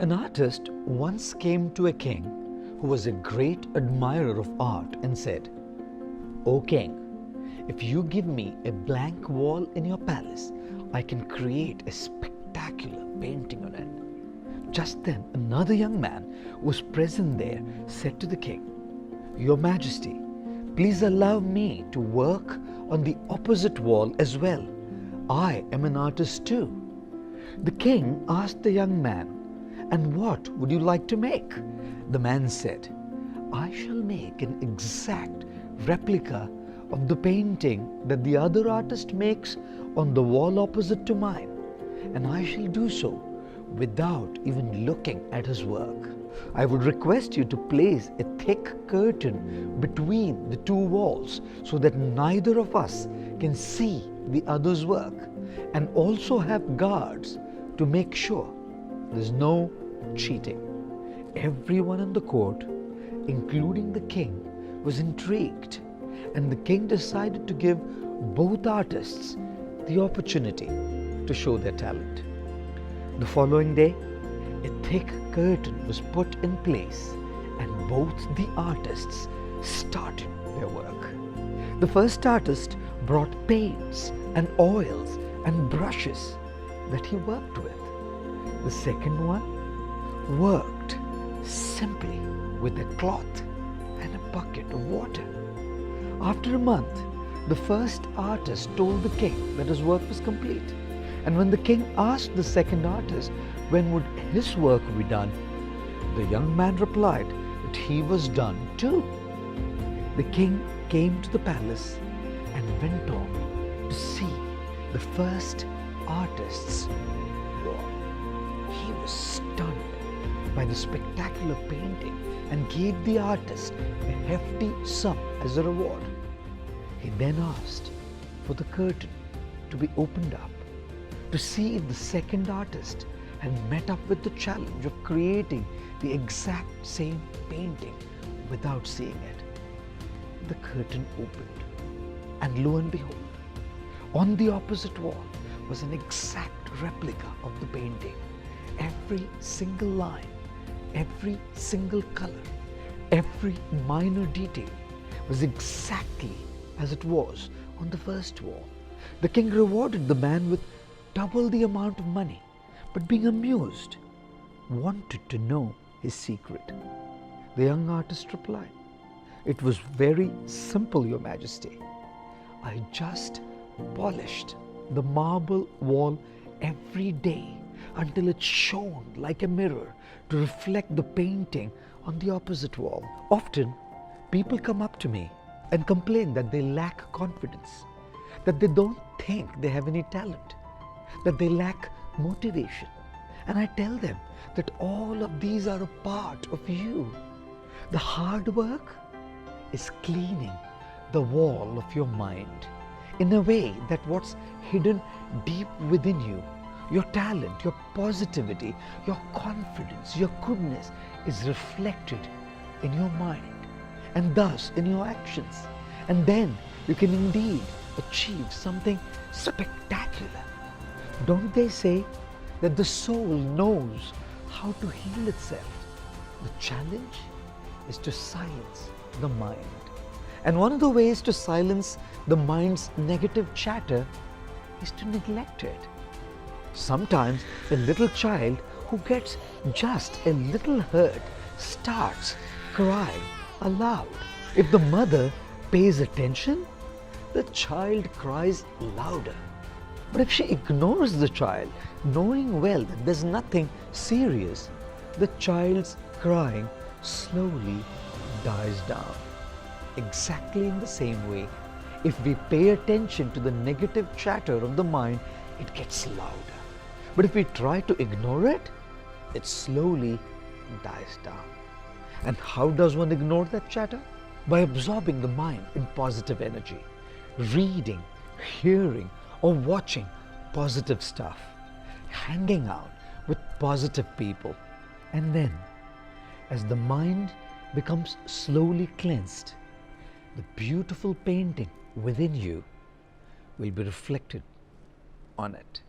An artist once came to a king who was a great admirer of art and said, "O king, if you give me a blank wall in your palace, I can create a spectacular painting on it." Just then, another young man who was present there said to the king, "Your Majesty, please allow me to work on the opposite wall as well. I am an artist too." The king asked the young man, "And what would you like to make?" The man said, "I shall make an exact replica of the painting that the other artist makes on the wall opposite to mine, and I shall do so without even looking at his work. I would request you to place a thick curtain between the two walls so that neither of us can see the other's work, and also have guards to make sure there's no cheating." Everyone in the court, including the king, was intrigued, and the king decided to give both artists the opportunity to show their talent. The following day, a thick curtain was put in place, and both the artists started their work. The first artist brought paints and oils and brushes that he worked with. The second one worked simply with a cloth and a bucket of water. After a month, the first artist told the king that his work was complete. And when the king asked the second artist when would his work be done, the young man replied that he was done too. The king came to the palace and went on to see the first artist's wall. He was stunned by the spectacular painting and gave the artist a hefty sum as a reward. He then asked for the curtain to be opened up to see if the second artist had met up with the challenge of creating the exact same painting without seeing it. The curtain opened, and lo and behold, on the opposite wall was an exact replica of the painting. Every single line, every single color, every minor detail was exactly as it was on the first wall. The king rewarded the man with double the amount of money, but being amused, wanted to know his secret. The young artist replied, "It was very simple, Your Majesty. I just polished the marble wall every day until it shone like a mirror to reflect the painting on the opposite wall." Often, people come up to me and complain that they lack confidence, that they don't think they have any talent, that they lack motivation. And I tell them that all of these are a part of you. The hard work is cleaning the wall of your mind in a way that what's hidden deep within you, your talent, your positivity, your confidence, your goodness is reflected in your mind and thus in your actions. And then you can indeed achieve something spectacular. Don't they say that the soul knows how to heal itself? The challenge is to silence the mind. And one of the ways to silence the mind's negative chatter is to neglect it. Sometimes a little child who gets just a little hurt starts crying aloud. If the mother pays attention, the child cries louder. But if she ignores the child, knowing well that there's nothing serious, the child's crying slowly dies down. Exactly in the same way, if we pay attention to the negative chatter of the mind, it gets louder. But if we try to ignore it, it slowly dies down. And how does one ignore that chatter? By absorbing the mind in positive energy, reading, hearing, or watching positive stuff, hanging out with positive people. And then, as the mind becomes slowly cleansed, the beautiful painting within you will be reflected on it.